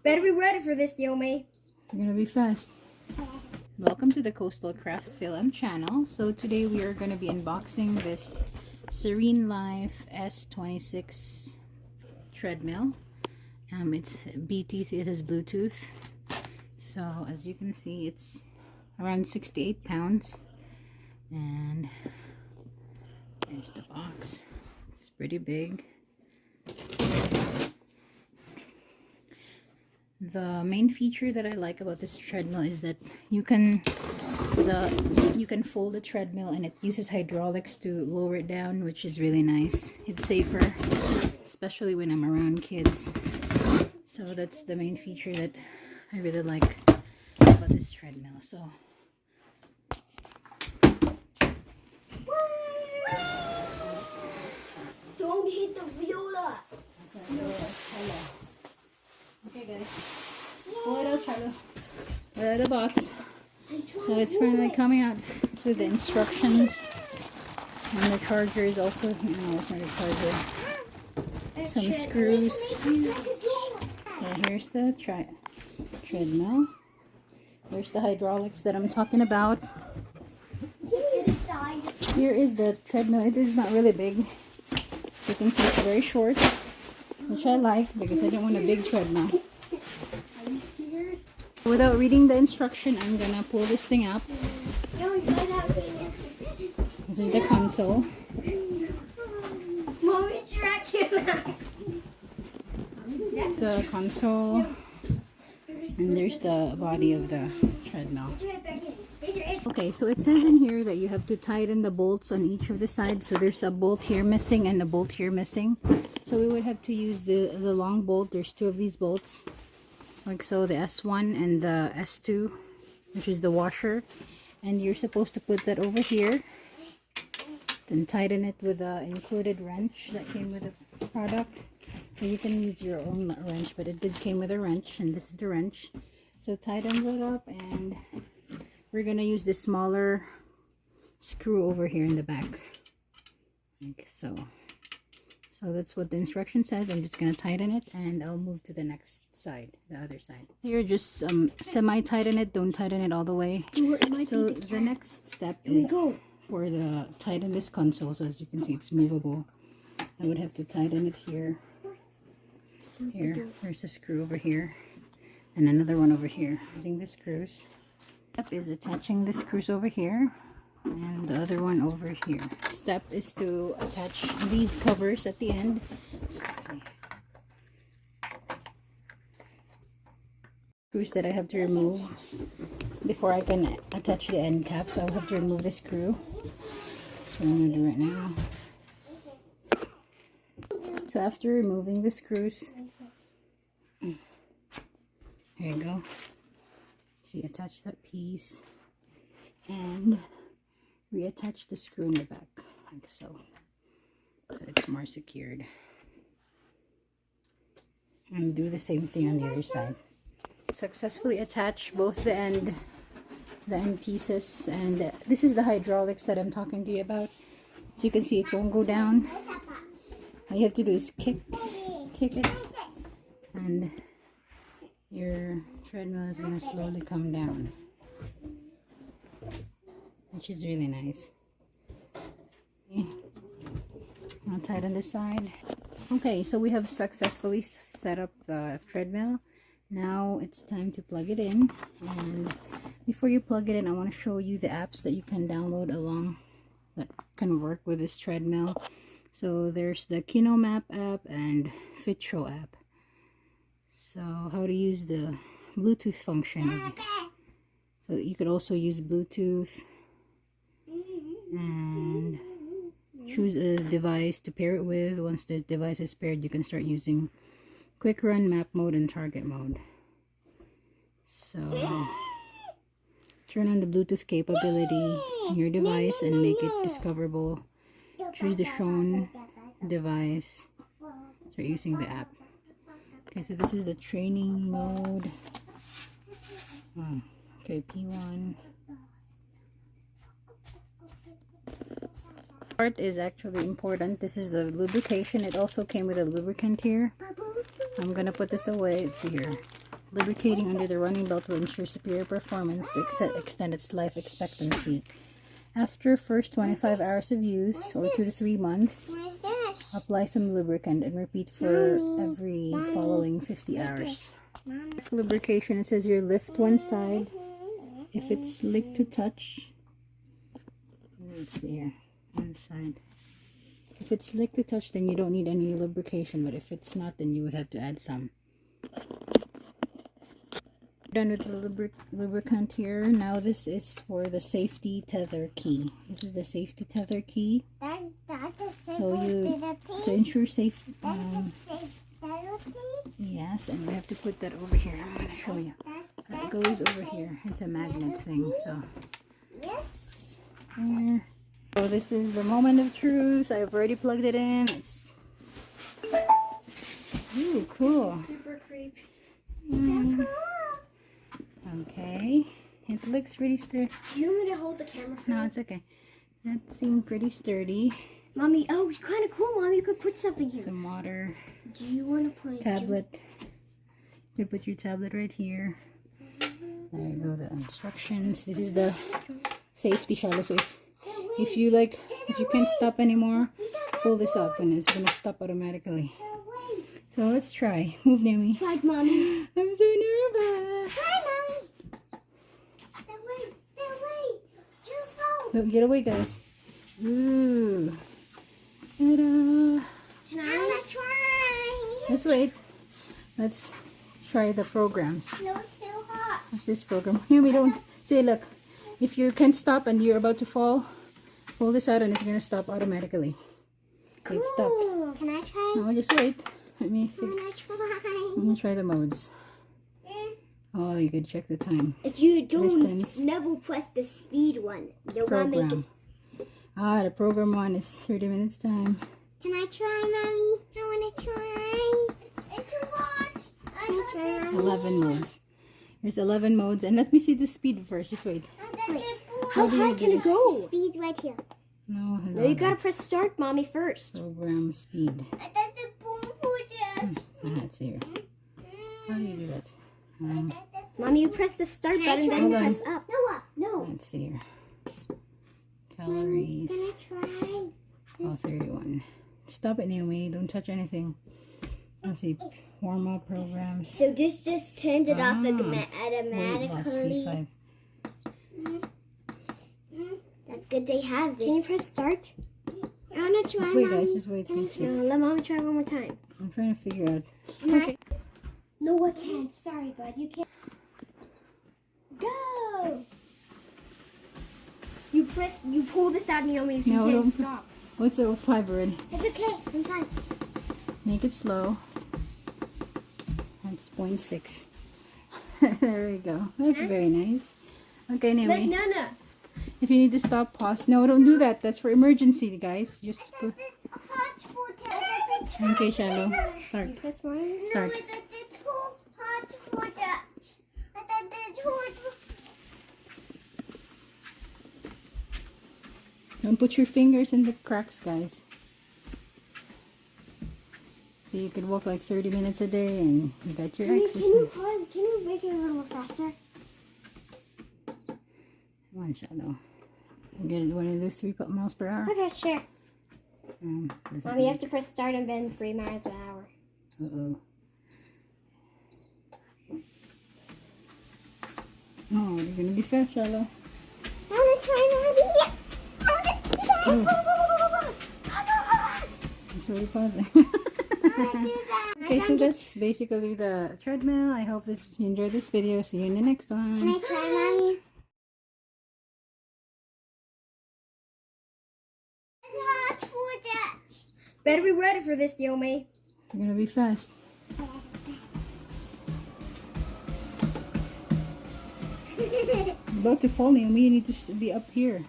Better be ready for this, Yomi. You're gonna be fast. Welcome to the Coastal Craft Film channel. So today we are going to be unboxing this SereneLife S26 treadmill. It's BT, it has Bluetooth. So as you can see, it's around 68 pounds. And there's the box. It's pretty big. The main feature that I like about this treadmill is that you can fold the treadmill and it uses hydraulics to lower it down, which is really nice. It's safer, especially when I'm around kids. So that's the main feature that I really like about this treadmill. So Don't hit the viola. Okay guys, pull it out, Charlo. Out of the box. So it's finally coming out with the instructions. And the charger is also, no, it's not a charger. Some screws. So here's the treadmill. There's the hydraulics that I'm talking about. Here is the treadmill. It is not really big. You can see it's very short, which I like because I don't want a big treadmill. Are you scared? Without reading the instruction, I'm gonna pull this thing up. This is the console. Mommy, track The console, and there's the body of the treadmill. Okay, so it says in here that you have to tighten the bolts on each of the sides. So there's a bolt here missing and a bolt here missing. So we would have to use the long bolt. There's two of these bolts, like so, the S1 and the S2, which is the washer. And you're supposed to put that over here, then tighten it with the included wrench that came with the product. So you can use your own wrench, but it did came with a wrench, and this is the wrench. So tighten it up, and we're gonna use this smaller screw over here in the back, like so. So that's what the instruction says. I'm just gonna tighten it, and I'll move to the next side, the other side. Here, just semi tighten it. Don't tighten it all the way. So the next step is for the tighten this console. So as you can see, it's movable. I would have to tighten it here. Here, there's a screw over here, and another one over here. Using the screws. Step is attaching the screws over here, and the other one over here. Step is to attach these covers at the end. Screws that I have to remove before I can attach the end cap, so I'll have to remove the screw. So I'm going to do right now. So after removing the screws, here you go. So you attach that piece and reattach the screw in the back, like so. So it's more secured. And do the same thing on the other side. Successfully attach both the end pieces, and this is the hydraulics that I'm talking to you about. So you can see it won't go down. All you have to do is kick it, and your treadmill is going to slowly come down, which is really nice. Okay. I'll tighten this side. Okay, so we have successfully set up the treadmill. Now it's time to plug it in, and before you plug it in, I want to show you the apps that you can download along that can work with this treadmill. So there's the KinoMap app and FitShow app. So how to use the Bluetooth function. So you could also use Bluetooth and choose a device to pair it with. Once the device is paired, you can start using Quick Run, Map Mode, and Target Mode. So turn on the Bluetooth capability in your device and make it discoverable. Choose the shown device. Start using the app. Okay, so this is the training mode. Okay, P1. Part is actually important. This is the lubrication. It also came with a lubricant here. I'm gonna put this away. It's here. Lubricating under the running belt will ensure superior performance to extend its life expectancy. After first 25 hours of use, or 2 to 3 months, apply some lubricant and repeat for every following 50 hours. Lubrication, it says here, lift one side. If it's slick to touch, let's see here, one side. If it's slick to touch, then you don't need any lubrication, but if it's not, then you would have to add some. Done with the lubricant here. Now this is for the safety tether key. This is the safety tether key. So you, to ensure safe, yes, and we have to put that over here. I'm gonna show you. That goes over here. It's a magnet thing. So yes. There. So this is the moment of truth. I've already plugged it in. It's ooh, cool. Super creepy. Okay, it looks pretty sturdy. Do you want me to hold the camera for No, you? it's okay. That seemed pretty sturdy. Mommy, oh, it's kind of cool, Mommy. You could put something here. Some water. Do you want to put Tablet. You put your tablet right here. There you go, the instructions. This is the safety shallow. So if you can't stop anymore, pull this up and it's gonna stop automatically. So let's try. Move, Naomi. Try, Mommy. I'm so nervous. Try, Mommy. That way. Look, get away, guys. Ooh. Ta-da. Can I try? Let's wait. Let's try the programs. No, it's still hot. What's this program? Here we don't say. Look, if you can't stop and you're about to fall, pull this out and it's gonna stop automatically. See, it stopped. Can I try? No, just wait. Let me try the modes. Oh, you could check the time. If you don't, Distance. never press the speed one. The one Program. make it. Ah, the program one is 30 minutes time. Can I try, Mommy? I want to try. It's too hot. Can I try, Mommy? 11 modes. There's 11 modes, and let me see the speed first. Just wait. How do you high do can it this? go? Speed right here. No, No, you gotta press start, Mommy, first. program speed. That's here. How do you do that? Mommy, you press the start button, then you Hold on. press up. No. Let's see here. Calories. Try. Oh, 31. Stop it, Naomi. Don't touch anything. Let's see. Warm up programs. So this just turns it off Weight loss, automatically. P5. That's good they have this. Can you press start? I want to try, Just wait, guys. Mommy. Just wait. Can I P6. no, let Mommy try one more time. I'm trying to figure out. Okay. No, I can't. Sorry, bud. You can't. Go! You pull this out, Naomi, if you No, can't don't. stop. What's the 5 already? It's okay. I'm fine. Make it slow. That's 0.6. There we go. That's very nice. Okay, Naomi. Look, no. If you need to stop, pause. No, don't do that. That's for emergency, guys. Just go. Okay, Shallow. Start. Press one. Start. Don't put your fingers in the cracks, guys. So you could walk like 30 minutes a day and you got your Can you exercise. pause? Can you make it a little faster? Come on, Shadow. You want to do 3 miles per hour? Okay, sure. Does it Mommy, you have work? to press start and then 3 miles an hour. Uh-oh. Oh, you're going to be fast, Shadow. I want to try, Mommy. I want to do that. It's already pausing. I want to do that. Okay, so that's basically the treadmill. I hope you enjoyed this video. See you in the next one. Can I try, Mommy? Better be ready for this, Yomi. You're going to be fast. You're about to fall, Naomi. You need to be up here.